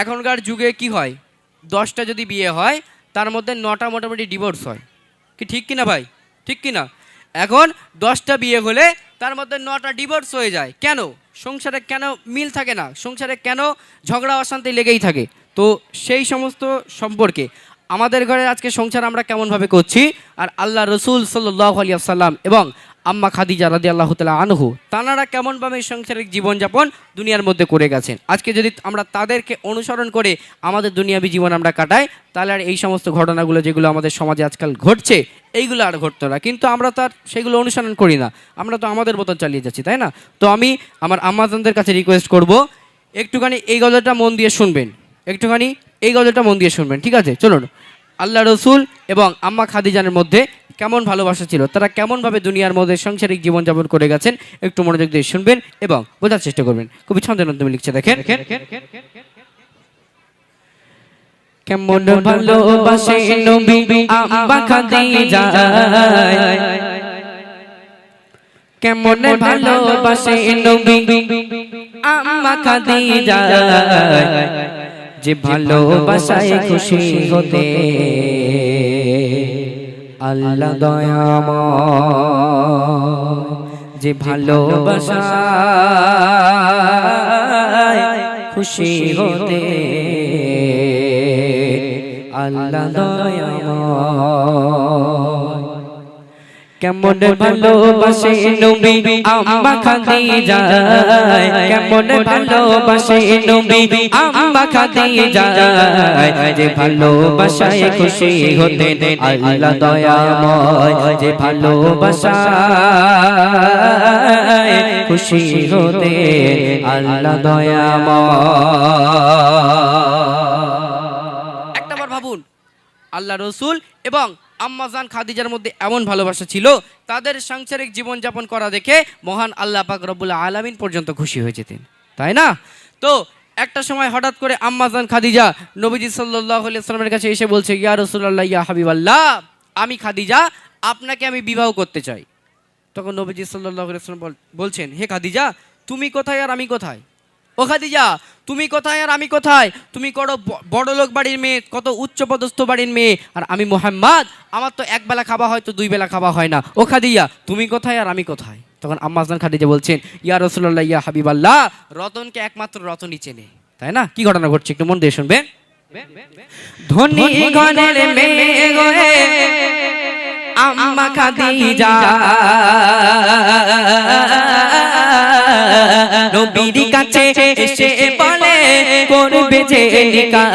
এখনকার যুগে কি হয়, 10টা যদি বিয়ে হয় তার মধ্যে 9টা মোটামুটি ডিভোর্স হয়, কি ঠিক কিনা ভাই? ঠিক কিনা? এখন 10টা বিয়ে হলে তার মধ্যে 9টা ডিভোর্স হয়ে যায়। কেন? সংসারে কেন মিল থাকে না? সংসারে কেন ঝগড়া অশান্তি লেগেই থাকে? তো সেই সমস্ত সম্পর্কে আমাদের ঘরে আজকে সংসার আমরা কেমনভাবে করছি, আর আল্লাহ রসুল সাল্লাল্লাহু আলাইহি ওয়াসাল্লাম এবং আম্মা খাদিজা রাদিয়াল্লাহু তাআলা আনহু তানারা কেমনভাবে সাংসারিক জীবনযাপন দুনিয়ার মধ্যে করে গেছেন, আজকে যদি আমরা তাদেরকে অনুসরণ করে আমাদের দুনিয়াবী জীবন আমরা কাটাই, তাহলে আর এই সমস্ত ঘটনাগুলো যেগুলো আমাদের সমাজে আজকাল ঘটছে এইগুলো আর ঘটতো না। কিন্তু আমরা তো আর সেগুলো অনুসরণ করি না, আমরা তো আমাদের মতন চালিয়ে যাচ্ছি, তাই না? তো আমি আমার আম্মাজানদের কাছে রিকোয়েস্ট করব, একটুখানি এই গজলটা মন দিয়ে শুনবেন, একটুখানি এই গজলটা মন দিয়ে শুনবেন, ঠিক আছে? চলুন। আল্লাহ রসুল এবং আম্মা খাদিজানের মধ্যে কেমন ভালোবাসা ছিল, তারা কেমনভাবে দুনিয়ার মধ্যে সাংসারিক জীবনযাপন করে গেছেন, একটু মনোযোগ দিয়ে শুনবেন এবং বোঝার চেষ্টা করবেন। খুবই ছন্দের মাধ্যমে লিখছে, দেখেন। কেমন ভালোবাসে নবী আম্মা খাদিজা, কেমন ভালোবাসে নবী আম্মা খাদিজা, যে ভালোবাসায় খুশি হতে আল্লাহ দয়াময়, যে ভালোবাসায় খুশি হতে আল্লাহ দয়াময়। কেমন ভালোবাসে নবী আম্মা খাদিজা, কেমন ভালোবাসে নবী আম্মা খাদিজা, যে ভালোবাসায় খুশি হতে আল্লাহ দয়াময়, যে ভালোবাসায় খুশি হতে আল্লাহ দয়াময়। একটাবার ভাবুন, আল্লাহ রসুল এবং আম্মাজান খাদিজার মধ্যে এমন ভালোবাসা ছিল, তাদের সাংসারিক জীবনযাপন করা দেখে মহান আল্লাহ পাক রব্বুল আলামিন পর্যন্ত খুশি হয়ে যেতেন, তাই না? তো একটা সময় হঠাৎ করে আম্মাজান খাদিজা নবীজি সাল্লাল্লাহু আলাইহি ওয়াসাল্লামের কাছে এসে বলছে, ইয়া রাসূলুল্লাহ, ইয়া হাবিবাল্লাহ, আমি খাদিজা আপনাকে আমি বিবাহ করতে চাই। তখন নবীজি সাল্লাল্লাহু আলাইহি ওয়াসাল্লাম বলছেন, হে খাদিজা, তুমি কোথায় আর আমি কোথায়? ও খাদিজা, তুমি কোথায় আর আমি কোথায়? তুমি কত বড় লোক বাড়ির মেয়ে, কত উচ্চপদস্থ বাড়ির মেয়ে, আর আমি মুহাম্মদ, আমার তো একবেলা খাওয়া হয়, তো 2 বেলা খাওয়া হয় না। ও খাদিজা, তুমি কোথায় আর আমি কোথায়? তখন আম্মাজান খাদিজা বলছেন, ইয়া রাসূলুল্লাহ, ইয়া হাবিবাল্লাহ, রতনকে একমাত্র রতনই চেনে, তাই না? কি ঘটনা ঘটছে একটু মন দিয়ে শুনবেন। ধনী ঘরের মেয়ে গো আম্মা খাদিজা, নবীর কাছে এসে বলে করবে যে নিকাহ,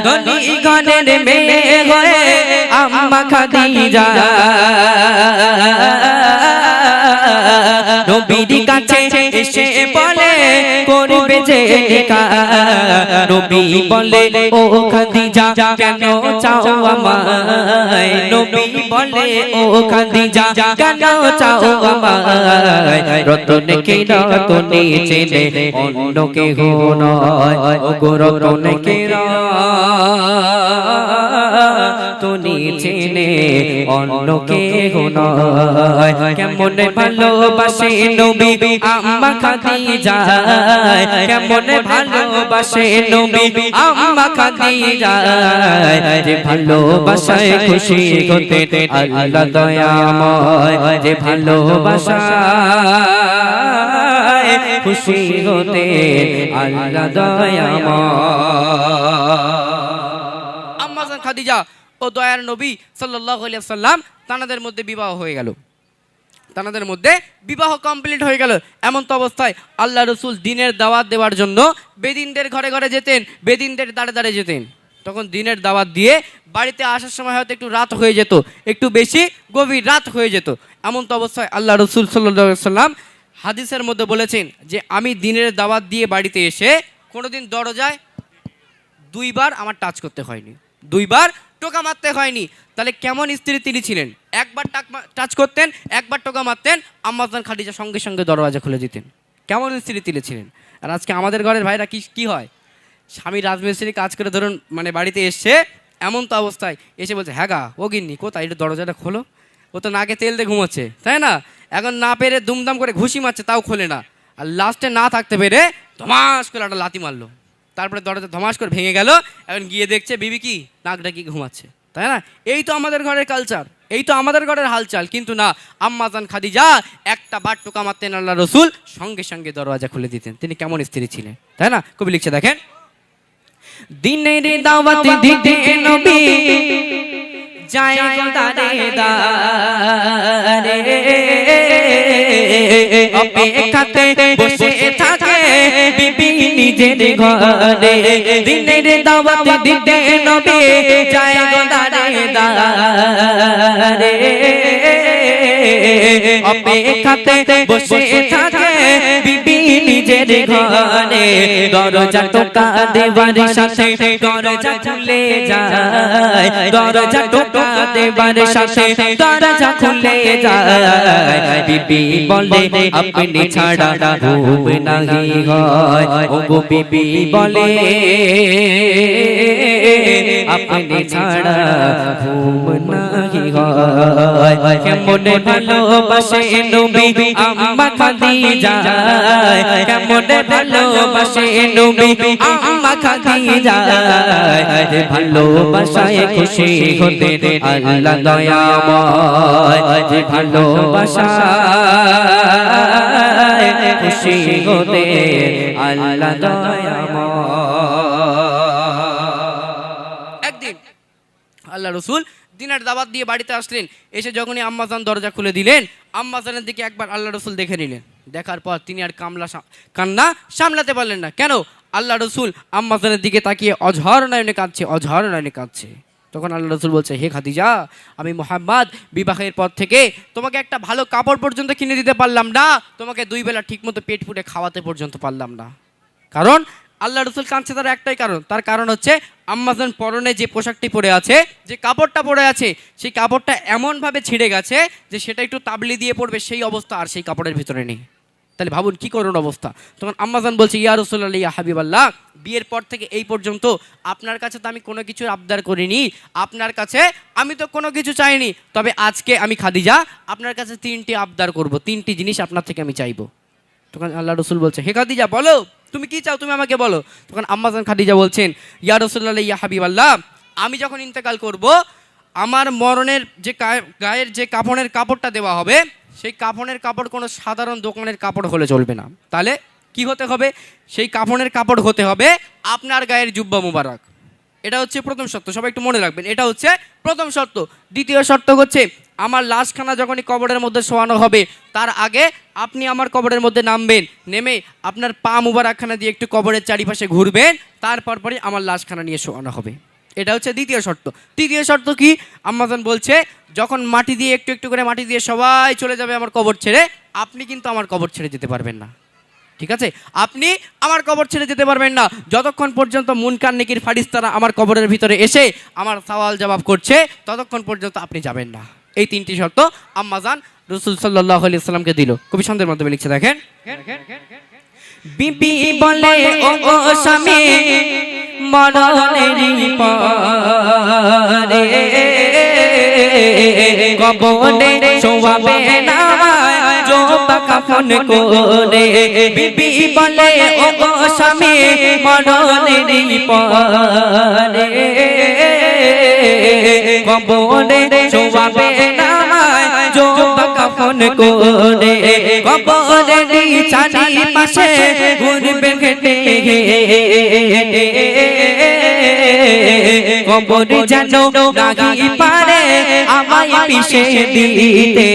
ধনী ঘরের মেয়ে হয়ে আম্মা খাদিজা, নবীর কাছে এসে বলে করবে যে নিকাহ, নবী বলে ও খাদিজা কেন চাও আমায়, নবী বলে ও খাদিজা কেন চাও আমায়, রতনকে রতনে চেনে অন্য কেহ নয়, ও গো রতনকে রতনে চেনে অন্য কেহ নয়। কেমন ভালোবাসে নবী আম্মা খাদিজা, কেমন ভালোবাসে নবী আম্মা খাদিজা, যে ভালোবাসায় খুশি হতে আল্লাহ দয়াময়, যে ভালোবাসায় খুশি হতে আল্লাহ দয়াময়। আম্মাজান খাদিজা ও দয়ার নবী সাল্লাল্লাহু আলাইহি ওয়াসাল্লাম তানাদের মধ্যে বিবাহ হয়ে গেল, তানাদের মধ্যে বিবাহ কমপ্লিট হয়ে গেল। এমন তো অবস্থায় আল্লাহ রসুল দিনের দাওয়াত দেওয়ার জন্য বেদিনদের ঘরে ঘরে যেতেন, বেদিনদের দাঁড়ে দাঁড়ে যেতেন। তখন দিনের দাওয়াত দিয়ে বাড়িতে আসার সময় হয়তো একটু রাত হয়ে যেত, একটু বেশি গভীর রাত হয়ে যেত। এমন তো অবস্থায় আল্লাহ রসুল সাল্লাল্লাহু আলাইহি ওয়াসাল্লাম হাদিসের মধ্যে বলেছেন যে আমি দিনের দাওয়াত দিয়ে বাড়িতে এসে কোনোদিন দরজায় 2 বার আমার টাচ করতে হয়নি, 2 বার টোকা মারতে হয়নি। তাহলে কেমন স্ত্রী তিনি ছিলেন? একবার টাচ করতেন, একবার টোকা মারতেন, আম্মাজান খাদিজা সঙ্গে সঙ্গে দরওয়াজা খুলে দিতেন। কেমন স্ত্রী তিনি ছিলেন? আর আজকে আমাদের ঘরের ভাইরা কি হয়, স্বামী রাজমিস্ত্রি কাজ করে ধরুন মানে বাড়িতে এসছে, এমন তো অবস্থায় এসে বলছে, হ্যাঁ গা ও গিন্নি কোথায়, একটু দরজাটা খোলো। ও তো নাকে তেল দিয়ে ঘুমোচ্ছে, তাই না? এখন না পেরে দুমদাম করে ঘুষি মারছে, তাও খোলে না। আর লাস্টে না থাকতে পেরে ধমাস করে একটা লাথি মারলো। তারপরে দরজা ধমাস করে ভেঙে গেল, এখন গিয়ে দেখছে বিবি কি নাক ডাকি ঘুমাচ্ছে, তাই না? এই তো আমাদের ঘরের কালচার, এই তো আমাদের ঘরের হালচাল। কিন্তু না, আম্মাজান খাদিজা একটা বার টোকা মারতেন আল্লাহ রসুল সঙ্গে সঙ্গে দরওয়াজা খুলে দিতেন। তিনি কেমন স্ত্রী ছিলেন, তাই না? কবি লিখছে দেখেন, দিনের দাওয়াত দিতে নবী যায় দারে দারে, অপেক্ষাতে বসে থাকে বিবি নিজের ঘরে। দিনের দাওয়াত দিতে নবী যায় দারে দারে, অপেক্ষাতে বসে থাকে বিবি নিজের ঘরে। দরজা টোকা দেবার সাথে দরজা খুলে যায়, দরজা টোকা দেবার সাথে দরজা খুলে যায়। বিবি বলে আপনি ছাড়া ঘুম নাহি হয়, ও গো বিবি বলে আপনি ছাড়া ঘুম নাহি হয়। কেমন ভালোবাসে নবী আম্মা খাদিজা, কেমন ভালোবাসে নবী আম্মা খাদিজা। ভালোবাসায় খুশি হতে আল্লাহ দয়াময়, ভালোবাসায় খুশি হতে আল্লাহ দয়াময়। একদিন আল্লাহ রসুল দিনের দাওয়াত দিয়ে বাড়িতে আসলেন। এসে যখনই আম্মাজান দরজা খুলে দিলেন, আম্মাজানের দিকে একবার আল্লাহ রসুল দেখে নিলেন। দেখার পর তিনি আর কান্না সামলাতে পারলেন না। কেন? আল্লাহ রসুল আম্মাজানের দিকে তাকিয়ে অঝর নয়নে কাঁদছে, অঝর নয়নে কাঁদছে। তখন আল্লাহ রসুল বলছে, হে খাদিজা, আমি মুহাম্মদ বিবাহের পর থেকে তোমাকে একটা ভালো কাপড় পর্যন্ত কিনে দিতে পারলাম না, তোমাকে 2 বেলা ঠিকমতো পেট ফুটে খাওয়াতে পর্যন্ত পারলাম না। কারণ আল্লাহ রসুল কাঁদছে তার একটাই কারণ, তার কারণ হচ্ছে আম্মাজান পরনে যে পোশাকটি পরে আছে, যে কাপড়টা পরে আছে, সেই কাপড়টা এমনভাবে ছিঁড়ে গেছে যে সেটা একটু তাবলি দিয়ে পড়বে সেই অবস্থা আর সেই কাপড়ের ভিতরে নেই। তাহলে ভাবুন কি করুন অবস্থা। তখন আম্মাজান বলছে, ইয়া রাসূলুল্লাহ, ইয়া হাবিবাল্লাহ, বিয়ের পর থেকে এই পর্যন্ত আপনার কাছে তো আমি কোনো কিছু আবদার করিনি, আপনার কাছে আমি তো কোনো কিছু চাইনি, তবে আজকে আমি খাদিজা আপনার কাছে 3টি আবদার করব, 3টি জিনিস আপনার থেকে আমি চাইবো। তখন আল্লাহ রসুল বলছে, হে খাদিজা বলো তুমি কি চাও, তুমি আমাকে বলো। তখন আম্মাজান খাদিজা বলছেন, ইয়া রাসূলুল্লাহ, ইয়া হাবিবাল্লাহ, আমি যখন ইন্তেকাল করব, আমার মরণের যে গায়ের যে কাফনের কাপড়টা দেওয়া হবে, সেই কাফনের কাপড় কোনো সাধারণ দোকানের কাপড় হলে চলবে না। তাহলে কি হতে হবে? সেই কাফনের কাপড় হতে হবে আপনার গায়ের জুব্বা মুবারক। এটা হচ্ছে প্রথম শর্ত, সবাই একটু মনে রাখবেন, এটা হচ্ছে প্রথম শর্ত। দ্বিতীয় শর্ত হচ্ছে, আমার লাশখানা যখনই কবরের মধ্যে শোয়ানো হবে, তার আগে আপনি আমার কবরের মধ্যে নামবেন, নেমে আপনার পা মুবারকখানা দিয়ে একটু কবরের চারিপাশে ঘুরবেন, তারপর পরে আমার লাশখানা নিয়ে শোয়ানো হবে। এটা হচ্ছে দ্বিতীয় শর্ত। তৃতীয় শর্ত কি? আম্মাজান বলছে, যখন মাটি দিয়ে একটু একটু করে মাটি দিয়ে সবাই চলে যাবে আমার কবর ছেড়ে, আপনি কিন্তু আমার কবর ছেড়ে যেতে পারবেন না। ঠিক আছে? আপনি আমার কবর ছেড়ে যেতে পারবেন না যতক্ষণ পর্যন্ত মুনকার নেকির ফারিস্তারা আমার কবরের ভিতরে এসে আমার সওয়াল জবাব করছে, ততক্ষণ পর্যন্ত আপনি যাবেন না। এই 3টি শর্ত আম্মাজান রাসূল সাল্লাল্লাহু আলাইহি ওয়াসাল্লামকে দিল। কবি ছন্দের মাধ্যমে লিখছে দেখেন, বিবি বলে ও স্বামী মরণেরই পরে কবরে শোয়াবে না জোবা কাফন করে। বিবি বলে ও স্বামী মরণেরই পরে কবরে শোয়াবে না জোবা কাফন করে। কবরের চারিপাশে ঘুরবে ঘেটে কবর যেন নাহি পারে আমায় পিছে দিতে,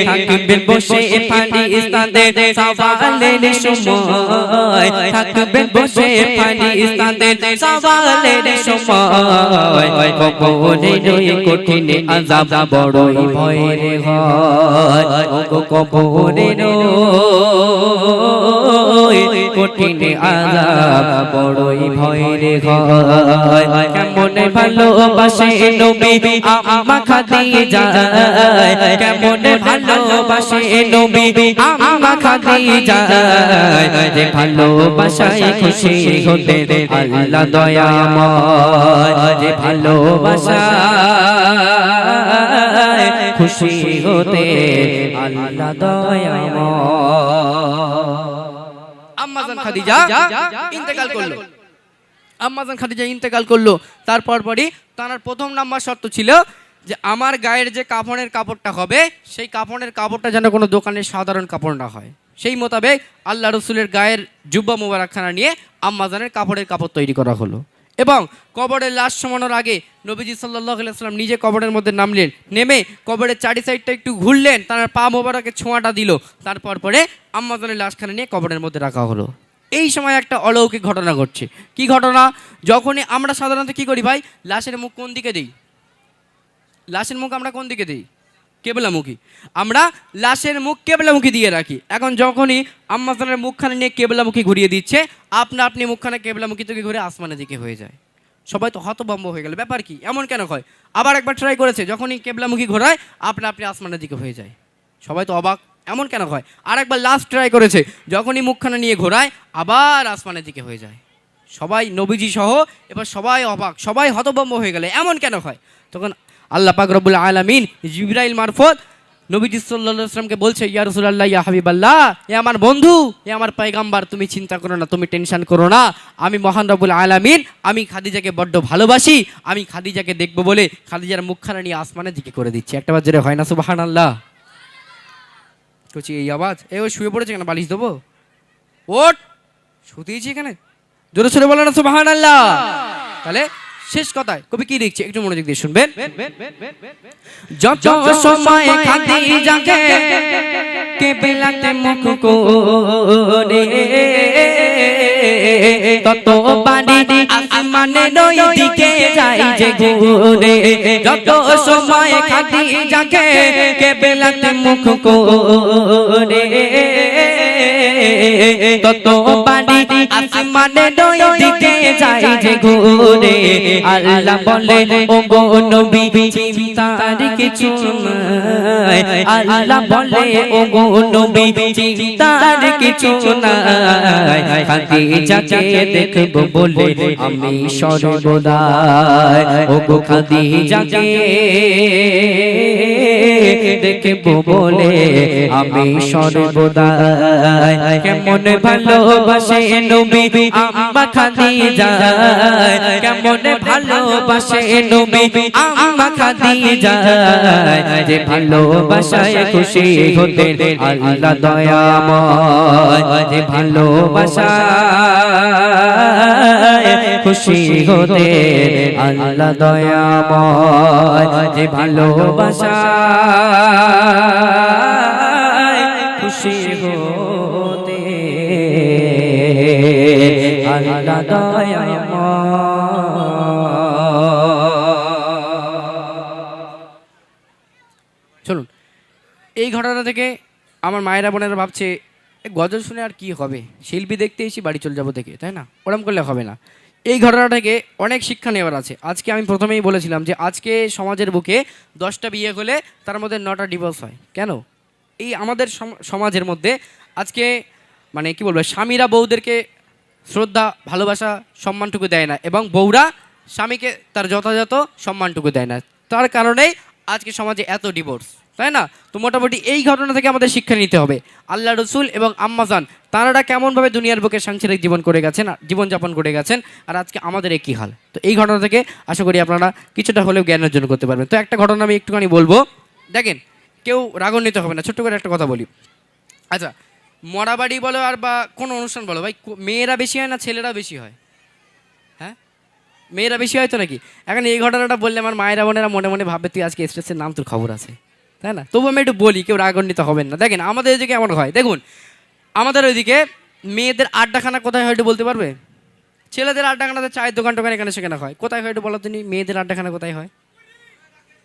থাকবে বসে ফারিস্তাদের সওয়ালের সময়, থাকবে বসে ফারিস্তাদের সওয়ালের সময়। কবরের ওই কঠিন আযাব বড়ই ভয়ের হয়, ও কবরের ওই কঠিন আযাব বড়ই ভয়ের হয়। কেমন ভালোবাসে নবী আম্মা খাদিজা, কেমন ভালোবাসে নবী আম্মা খাদিজা। যে ভালোবাসায় খুশি হতে আল্লাহ দয়াময়, যে ভালোবাসায় খুশি হতে আল্লাহ দয়াময়। আম্মাজান খাদিজা ইন্তেকাল করলেন। আম্মাজান খাদিজা ইন্তেকাল করলো, তারপর পরই তার প্রথম নাম্বার শর্ত ছিল যে আমার গায়ের যে কাফনের কাপড়টা হবে সেই কাফনের কাপড়টা যেন কোনো দোকানের সাধারণ কাপড় না হয়। সেই মোতাবেক আল্লাহ রসুলের গায়ের জুব্বা মুবারকখানা নিয়ে আম্মাজানের কাপড়ের কাপড় তৈরি করা হলো। এবং কবরের লাশ সমানোর আগে নবীজি সাল্লাল্লাহু আলাইহি ওয়াসাল্লাম নিজে কবরের মধ্যে নামলেন, নেমে কবরের চারি সাইডটা একটু ঘুরলেন, তার পা মোবারকে ছোঁয়াটা দিল, তারপর পরে আম্মাজানের লাশখানা নিয়ে কবরের মধ্যে রাখা হলো। এই সময় একটা অলৌকিক ঘটনা ঘটছে। কি ঘটনা? যখনই আমরা সাধারণত কি করি ভাই, লাশের মুখ কোন দিকে দিই? লাশের মুখ আমরা কোন দিকে দিই? কেবলামুখী। আমরা লাশের মুখ কেবলামুখী দিয়ে রাখি। এখন যখনই আম্মাজানের মুখখানে নিয়ে কেবলামুখী ঘুরিয়ে দিচ্ছে, আপনি মুখখানে কেবলামুখী থেকে ঘুরে আসমানের দিকে হয়ে যায়। সবাই তো হতভম্ব হয়ে গেল, ব্যাপার কি, এমন কেন হয়? আবার একবার ট্রাই করেছে, যখনই কেবলামুখী ঘোরায় আপনি আসমানের দিকে হয়ে যায়। সবাই তো অবাক, এমন কেন হয়? আর একবার লাস্ট ট্রাই করেছে, যখনই মুখখানা নিয়ে ঘোরায় আবার আসমানের দিকে হয়ে যায়। সবাই নবীজি সহ এবার সবাই অবাক, সবাই হতভম্ব হয়ে গেলে এমন কেন হয়? তখন আল্লাহ পাক রব্বুল আলামিন জিবরাইল মারফত নবীজি সাল্লাল্লাহু আলাইহি ওয়াসাল্লামকে বলছে, ইয়া রাসূলুল্লাহ, ইয়া হাবিবাল্লাহ, এ আমার বন্ধু, এ আমার পয়গাম্বার, তুমি চিন্তা করো না, তুমি টেনশন করো না, আমি মহান রব্বুল আলামিন, আমি খাদিজাকে বড্ড ভালোবাসি, আমি খাদিজাকে দেখবো বলে খাদিজার মুখখানা নিয়ে আসমানের দিকে করে দিচ্ছি। একটা বার জোরে হয় না সুবহানাল্লাহ? এই আওয়াজ, এ ও শুয়ে পড়েছে কেন? বালিশ দেবো? ওঠ, শুতেইছি এখানে, জোরে সোরে বলো না সুবহানাল্লাহ। তাহলে শেষ কথায় কবি কি লিখছে একটু মনোযোগ দিয়ে শুনবেন। যত সময় খাদিজাকে কেবলাতে মুখ করে, তত বাড়ি আসমানে নই দিকে যাই যে ঘুরে। যত সময় খাদিজাকে কেবলাতে মুখ করে, তত বাড়ি আসমানে নই দিকে যাই যে ঘুরে। আল্লাহ বলে, ও গো নবী, চিন্তার কিছু নাই। আল্লাহ বলে, ও গো নবী, চিন্তার কিছু নাই। খাদিজাকে দেখব বলে আমি সর্বদা, ও গো খাদিজাকে দেখব বলে আমি সর্বদা। কেমন ভালোবাসে নবী আম্মা খাদিজা, কেমন ভালোবাসে নবী আম্মা খাদিজা, যে ভালোবাসায় খুশি হতে আল্লাহ দয়াময়, যে ভালোবাসায় খুশি হতে আল্লাহ দয়াময়, যে ভালোবাসায় খুশি হতে আল্লাহ দয়াময়। চলুন, এই ঘটনা থেকে আমার মায়েরা বোনেরা ভাবছে গজল শুনে আর কি হবে, শিল্পী দেখতে এসে বাড়ি চলে যাবো দেখে, তাই না? ওরম করলে হবে না। এই ঘটনা থেকে অনেক শিক্ষা নেওয়ার আছে। আজকে আমি প্রথমেই বলেছিলাম যে আজকে সমাজের বুকে 10টা বিয়ে হলে তার মধ্যে 9টা ডিভোর্স হয়। কেন? এই আমাদের সমাজের মধ্যে আজকে মানে কি বলবো, স্বামীরা বউদেরকে শ্রদ্ধা, ভালোবাসা, সম্মানটুকু দেয় না, এবং বউরা স্বামীকে তার যথাযথ সম্মানটুকু দেয় না। তার কারণেই আজকে সমাজে এত ডিভোর্স, তাই না? তো মোটামুটি এই ঘটনা থেকে আমাদের শিক্ষা নিতে হবে। আল্লাহ রসুল এবং আম্মাজান তাঁরা কেমনভাবে দুনিয়ার বুকে সাংসারিক জীবন করে গেছেন, জীবনযাপন করে গেছেন, আর আজকে আমাদের একই হাল। তো এই ঘটনা থেকে আশা করি আপনারা কিছুটা হলেও জ্ঞান অর্জন করতে পারবেন। তো একটা ঘটনা আমি একটুখানি বলবো, দেখেন, কেউ রাগান্বিত হবে না, ছোট্ট করে একটা কথা বলি। আচ্ছা, মরাবাড়ি বলো আর বা কোনো অনুষ্ঠান বলো ভাই, মেয়েরা বেশি হয় না ছেলেরা বেশি হয়? হ্যাঁ, মেয়েরা বেশি হয় তো নাকি? এখন এই ঘটনাটা বললে আমার মায়েরা বোনেরা মনে মনে ভাববে তুই আজকে স্টেজের নাম, তোর খবর আছে, তাই না? তবু আমি একটু বলি, কেউ রাগান্বিত হবেন না। দেখেন আমাদের এদিকে এমন হয়, দেখুন আমাদের ওইদিকে মেয়েদের আড্ডাখানা কোথায় হয় একটু বলতে পারবে? ছেলেদের আড্ডাখানাতে চায়ের দোকান টোকান এখানে সেখানে হয়, কোথায় হয় একটু বলো তুমি? মেয়েদের আড্ডাখানা কোথায় হয়?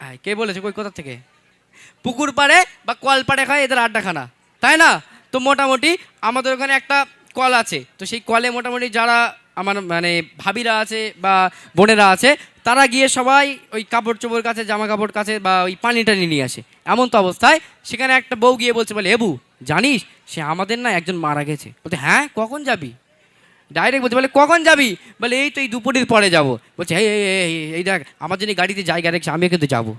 হ্যাঁ, কে বলেছে? কই, কোথা থেকে? পুকুর পাড়ে বা কল পাড়ে হয় এদের আড্ডাখানা, তাই না? তো মোটামুটি আমাদের ওখানে একটা কল আছে, তো সেই কলে মোটামুটি যারা আমার মানে ভাবিরা আছে বা বোনেরা আছে, তারা গিয়ে সবাই ওই কাপড় চোপড় কাছে, জামা কাপড় কাছে বা ওই পানি টানি নিয়ে আসে। এমন তো অবস্থায় সেখানে একটা বউ গিয়ে বলছে, বলে এবু জানিস সে আমাদের না একজন মারা গেছে। বলতে হ্যাঁ, কখন যাবি? ডাইরেক্ট বলতে, বলে কখন যাবি? বলে এই তো এই দুপুরের পরে যাবো। বলছে এই দেখ আমার জন্য গাড়িতে জায়গা রেখেছে, আমিও কিন্তু যাবো,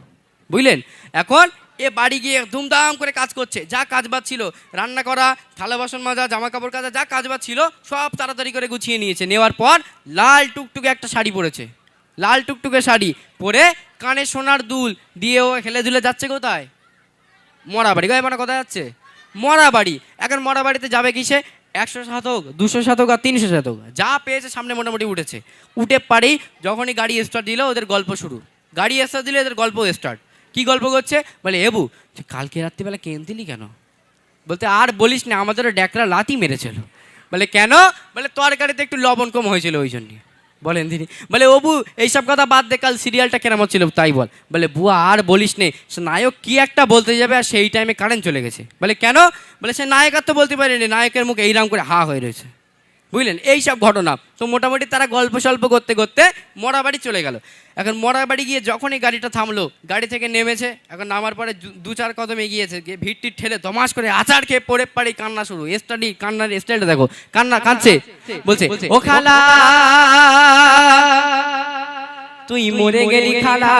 বুঝলেন? এখন এ বাড়ি গিয়ে ধুমধাম করে কাজ করছে, যা কাজ বাজ ছিল রান্না করা, থালা বাসন মাজা, জামা কাপড় কাচা, যা কাজ বাজ ছিল সব তাড়াতাড়ি করে গুছিয়ে নিয়েছে। নেওয়ার পর লাল টুকটুকে একটা শাড়ি পরেছে, লাল টুকটুকে শাড়ি পরে কানে সোনার দুল দিয়ে ও হেলে দুলে যাচ্ছে কোথায়? মরা বাড়ি। গায়ে কোথায় যাচ্ছে? মরা বাড়ি। এখন মরা বাড়িতে যাবে কিসে? 100 শতক, 200 শতক আর 300 শতক যা পেয়েছে সামনে মোটামুটি উঠেছে। উঠে পারেই যখনই গাড়ি স্টার্ট দিল ওদের গল্প শুরু। গাড়ি স্টার্ট দিলে এদের গল্প স্টার্ট। কি গল্প করছে? বলে এবু তুই কালকে রাত্রিবেলা কেঁদলি কেন? বলতে আর বলিস না, আমাদেরও ড্যাকরা লাতি মেরেছিল। বলে কেন? বলে তরকারিতে একটু লবণ কম হয়েছিল ওই জন্যে। বলেন তিনি। বলে অবু এইসব কথা বাদ দে, কাল সিরিয়ালটা কেমন ছিল তাই বল। বলে বুয়া আর বলিস নে, নায়ক কি একটা বলতে যাবে আর সেই টাইমে কারেন্ট চলে গেছে। বলে কেন? বলে সে নায়ক আর তো বলতে পারেনি, নায়কের মুখ এইরাম করে হা হয়ে রয়েছে। বুঝলেন এই সব ঘটনা। তো মোটামুটি তারা গল্প সল্প করতে করতে মরা বাড়ি চলে গেল। এখন মরা বাড়ি গিয়ে যখনই গাড়িটা থামলো, গাড়ি থেকে নেমেছে, এখন নামার পরে 2-4 কদম এগিয়েছে, গিয়ে ভিড়টির ঠেলে দমাস করে আচার খেয়ে পড়ে পাড়ি কান্না শুরু। স্টাডি কান্নার স্টাইলটা দেখো, কান্না কাঁদছে। বলছে ও খালা তুই মরে গেলি খালা,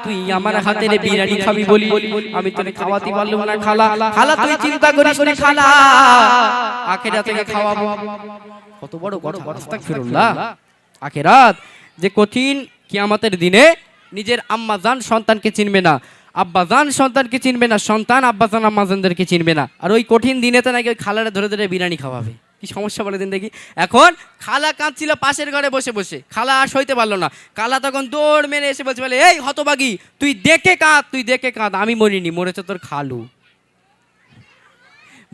তুই আমার হাতের বিরিয়ানি খাবি বলি আমি তোকে খাওয়াতে পারলাম না খালা। খালা তুই চিন্তা করিস না খালা, আখেরাত থেকে খাওয়াবো। কত বড় কথা, আস্তাগফিরুল্লাহ। আখেরাত যে কঠিন, কিয়ামতের দিনে নিজের আম্মাজান সন্তানকে চিনবে না, আব্বাজান সন্তানকে চিনবে না, সন্তান আব্বাজান আম্মাজানদেরকে চিনবে না। আর ওই কঠিন দিনেতে নাকি ওই খালারা ধরে ধরে বিরিয়ানি খাওয়াবে। কি সমস্যা বলে দিন দেখি। এখন খালা কাঁদছিল পাশের ঘরে বসে বসে, খালা আর সইতে পারলো না। খালা তখন দৌড় মেরে এসে বলছে, বলে এই হতবাগি তুই দেখে কাঁদ, তুই দেখে কাঁদ, আমি মরিনি, মরেছে তোর খালু।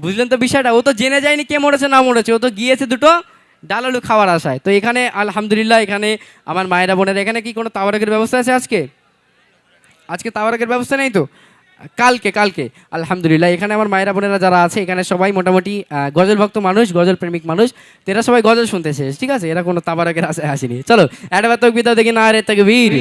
বুঝলেন তো বিষয়টা? ও তো জেনে যায়নি কে মরেছে না মরেছে, ও তো গিয়েছে দুটো ডাল আলু খাওয়ার আশায়। তো এখানে আলহামদুলিল্লাহ, এখানে আমার মায়েরা বোনেরা, এখানে কি কোনো তাওয়ারেকের ব্যবস্থা আছে আজকে? আজকে তাওয়ারেকের ব্যবস্থা নেই তো? কালকে কালকে আলহামদুলিল্লাহ এখানে আমার মায়েরা বোনেরা যারা আছে এখানে সবাই মোটামুটি গজল ভক্ত মানুষ, গজল প্রেমিক মানুষ। তো এরা সবাই গজল শুনতে এসেছে, ঠিক আছে? এরা কোনো তাবারকের আশায় আসেনি। চলো একটা তকবীর দাও দেখি, না রে তাকবীর।